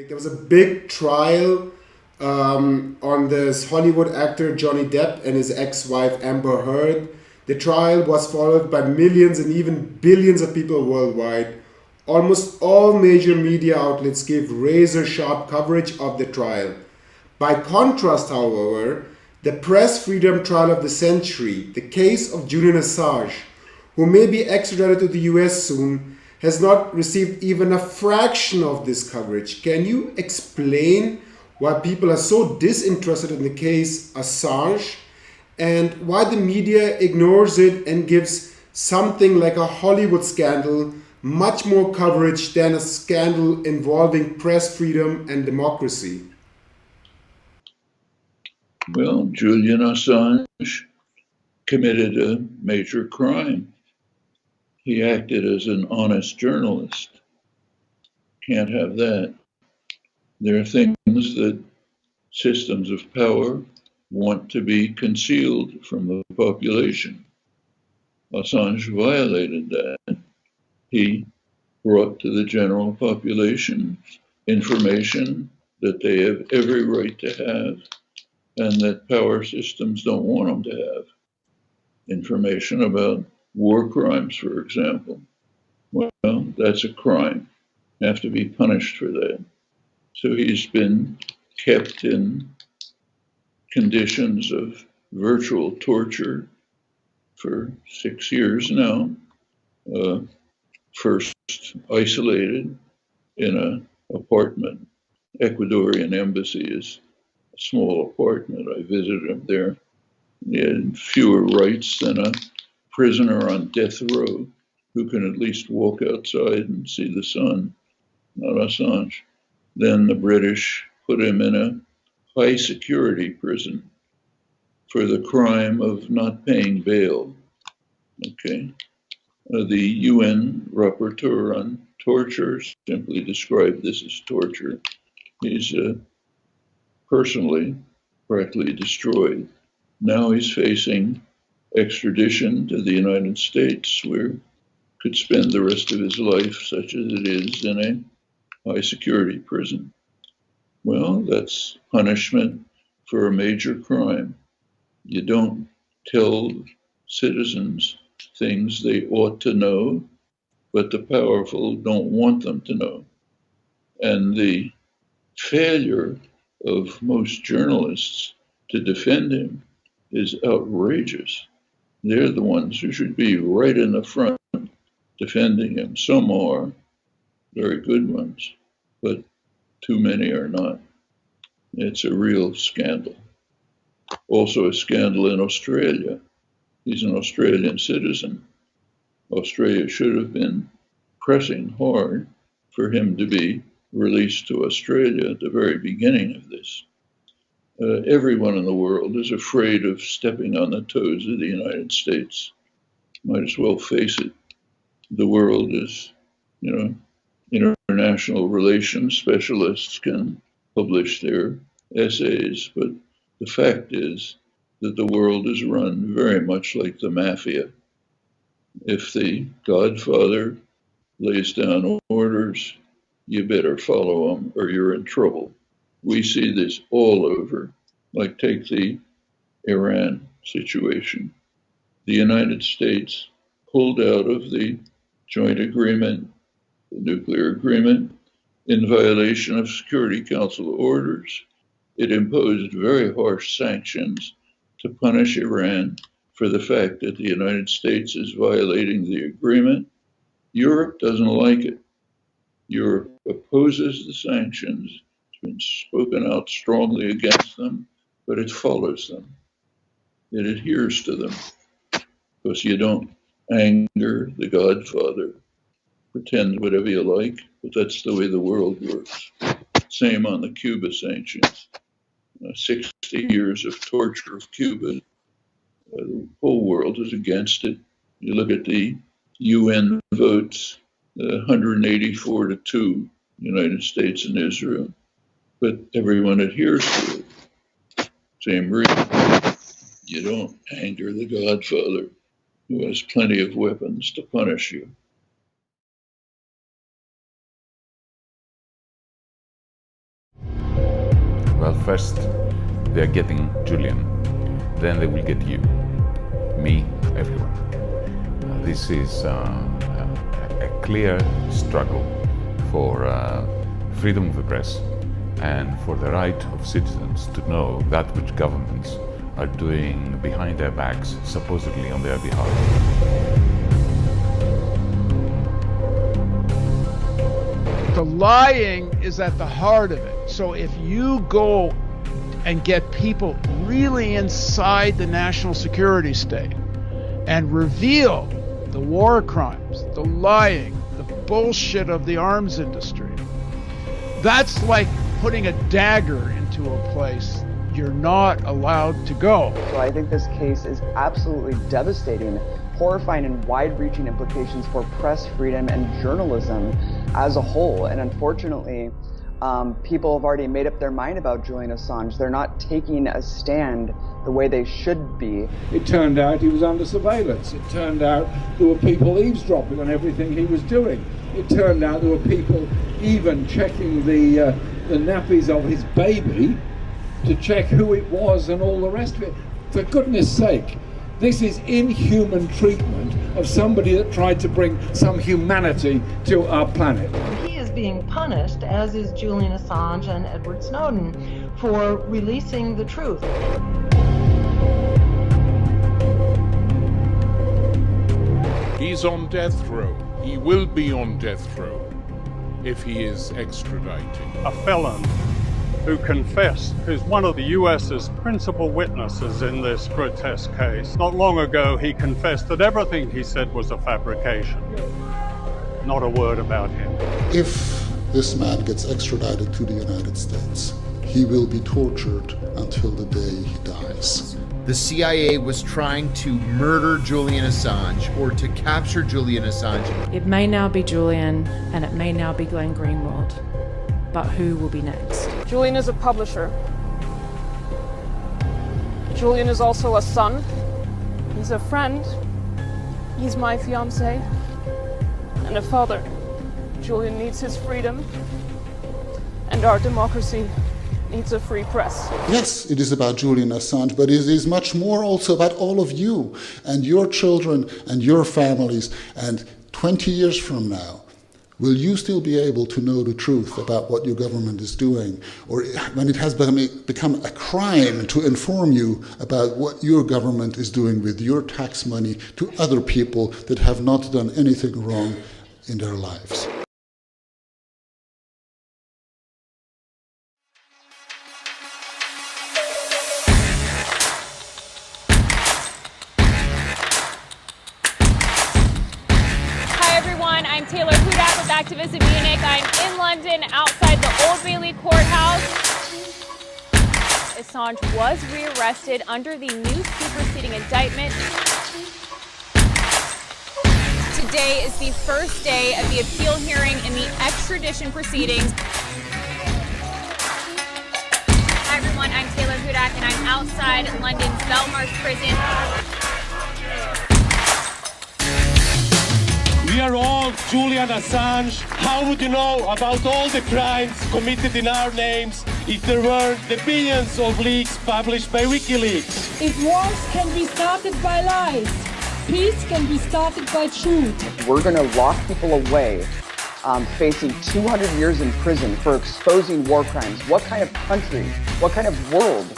There was a big trial on this Hollywood actor Johnny Depp and his ex-wife Amber Heard. The trial was followed by millions and even billions of people worldwide. Almost all major media outlets gave razor sharp coverage of the trial. By contrast, however, the press freedom trial of the century, the case of Julian Assange, who may be extradited to the US soon, has not received even a fraction of this coverage. Can you explain why people are so disinterested in the case Assange and why the media ignores it and gives something like a Hollywood scandal much more coverage than a scandal involving press freedom and democracy? Well, Julian Assange committed a major crime. He acted as an honest journalist. Can't have that. There are things that systems of power want to be concealed from the population. Assange violated that. He brought to the general population information that they have every right to have and that power systems don't want them to have. Information about war crimes, for example. Well, that's a crime. Have to be punished for that. So he's been kept in conditions of virtual torture for 6 years now. First isolated in an apartment. Ecuadorian embassy is a small apartment. I visited him there. He had fewer rights than a prisoner on death row who can at least walk outside and see the sun, not Assange. Then the British put him in a high security prison for the crime of not paying bail. Okay. The UN Rapporteur on torture simply described this as torture. He's personally practically destroyed. Now he's facing extradition to the United States, where he could spend the rest of his life, such as it is, in a high security prison. Well, that's punishment for a major crime. You don't tell citizens things they ought to know, but the powerful don't want them to know. And the failure of most journalists to defend him is outrageous. They're the ones who should be right in the front defending him. Some are very good ones, but too many are not. It's a real scandal. Also a scandal in Australia. He's an Australian citizen. Australia should have been pressing hard for him to be released to Australia at the very beginning of this. Everyone in the world is afraid of stepping on the toes of the United States. Might as well face it. The world is, international relations specialists can publish their essays, but the fact is that the world is run very much like the Mafia. If the Godfather lays down orders, you better follow them or you're in trouble. We see this all over. Like take the Iran situation. The United States pulled out of the joint agreement, the nuclear agreement, in violation of Security Council orders. It imposed very harsh sanctions to punish Iran for the fact that the United States is violating the agreement. Europe doesn't like it. Europe opposes the sanctions. It's been spoken out strongly against them, but it follows them. It adheres to them because you don't anger the Godfather. Pretend whatever you like, but that's the way the world works. Same on the Cuba sanctions. 60 years of torture of Cuba. The whole world is against it. You look at the UN votes, 184 to 2, United States and Israel, but everyone adheres to it. Same reason. You don't anger the Godfather, who has plenty of weapons to punish you. Well, first, they're getting Julian. Then they will get you, me, everyone. This is a clear struggle for freedom of the press and for the right of citizens to know that which governments are doing behind their backs, supposedly on their behalf. The lying is at the heart of it. So if you go and get people really inside the national security state and reveal the war crimes, the lying, the bullshit of the arms industry, that's like putting a dagger into a place you're not allowed to go. So I think this case is absolutely devastating, horrifying, and wide-reaching implications for press freedom and journalism as a whole. And unfortunately, people have already made up their mind about Julian Assange. They're not taking a stand the way they should be. It turned out he was under surveillance. It turned out there were people eavesdropping on everything he was doing. It turned out there were people even checking the nappies of his baby to check who it was and all the rest of it. For goodness sake, this is inhuman treatment of somebody that tried to bring some humanity to our planet. He is being punished, as is Julian Assange and Edward Snowden, for releasing the truth. He's on death row. He will be on death row if he is extradited. A felon who confessed, who's one of the US's principal witnesses in this grotesque case. Not long ago, he confessed that everything he said was a fabrication. Not a word about him. If this man gets extradited to the United States, he will be tortured until the day he dies. The CIA was trying to murder Julian Assange or to capture Julian Assange. It may now be Julian and it may now be Glenn Greenwald, but who will be next? Julian is a publisher. Julian is also a son. He's a friend. He's my fiancé and a father. Julian needs his freedom, and our democracy needs a free press. Yes, it is about Julian Assange, but it is much more also about all of you and your children and your families. And 20 years from now, will you still be able to know the truth about what your government is doing? Or when it has become a crime to inform you about what your government is doing with your tax money to other people that have not done anything wrong in their lives? I'm Taylor Hudak with Activists in Munich. I'm in London outside the Old Bailey courthouse. Assange was rearrested under the new superseding indictment. Today is the first day of the appeal hearing in the extradition proceedings. Hi everyone, I'm Taylor Hudak and I'm outside London's Belmarsh prison. We are all Julian Assange. How would you know about all the crimes committed in our names if there weren't the billions of leaks published by WikiLeaks? If wars can be started by lies, peace can be started by truth. We're going to lock people away facing 200 years in prison for exposing war crimes. What kind of country, what kind of world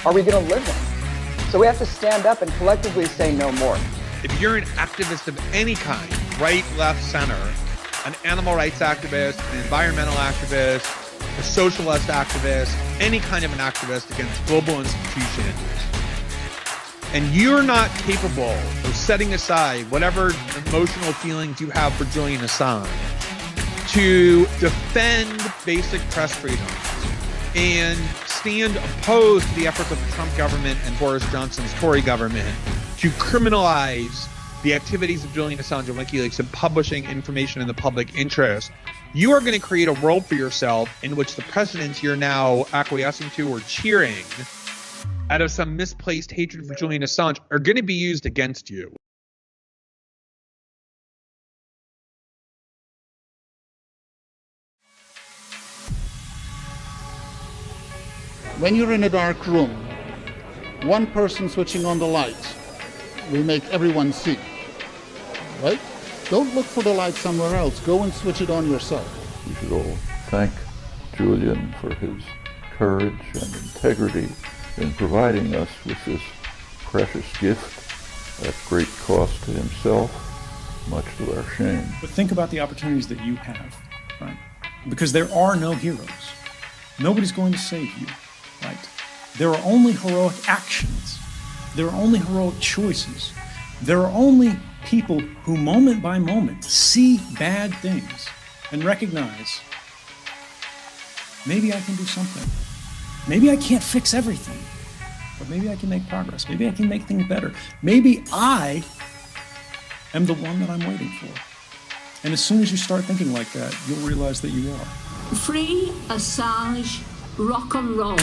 are we going to live in? So we have to stand up and collectively say no more. If you're an activist of any kind, right, left, center, an animal rights activist, an environmental activist, a socialist activist, any kind of an activist against global institutions, and you're not capable of setting aside whatever emotional feelings you have for Julian Assange to defend basic press freedoms and stand opposed to the efforts of the Trump government and Boris Johnson's Tory government to criminalize the activities of Julian Assange and WikiLeaks and publishing information in the public interest, you are going to create a world for yourself in which the precedents you're now acquiescing to or cheering out of some misplaced hatred for Julian Assange are going to be used against you. When you're in a dark room, one person switching on the light will make everyone see, right? Don't look for the light somewhere else. Go and switch it on yourself. We should all thank Julian for his courage and integrity in providing us with this precious gift at great cost to himself, much to our shame. But think about the opportunities that you have, right? Because there are no heroes. Nobody's going to save you, right? There are only heroic actions. There are only heroic choices. There are only people who moment by moment see bad things and recognize, maybe I can do something. Maybe I can't fix everything, but maybe I can make progress. Maybe I can make things better. Maybe I am the one that I'm waiting for. And as soon as you start thinking like that, you'll realize that you are. Free Assange, rock and roll.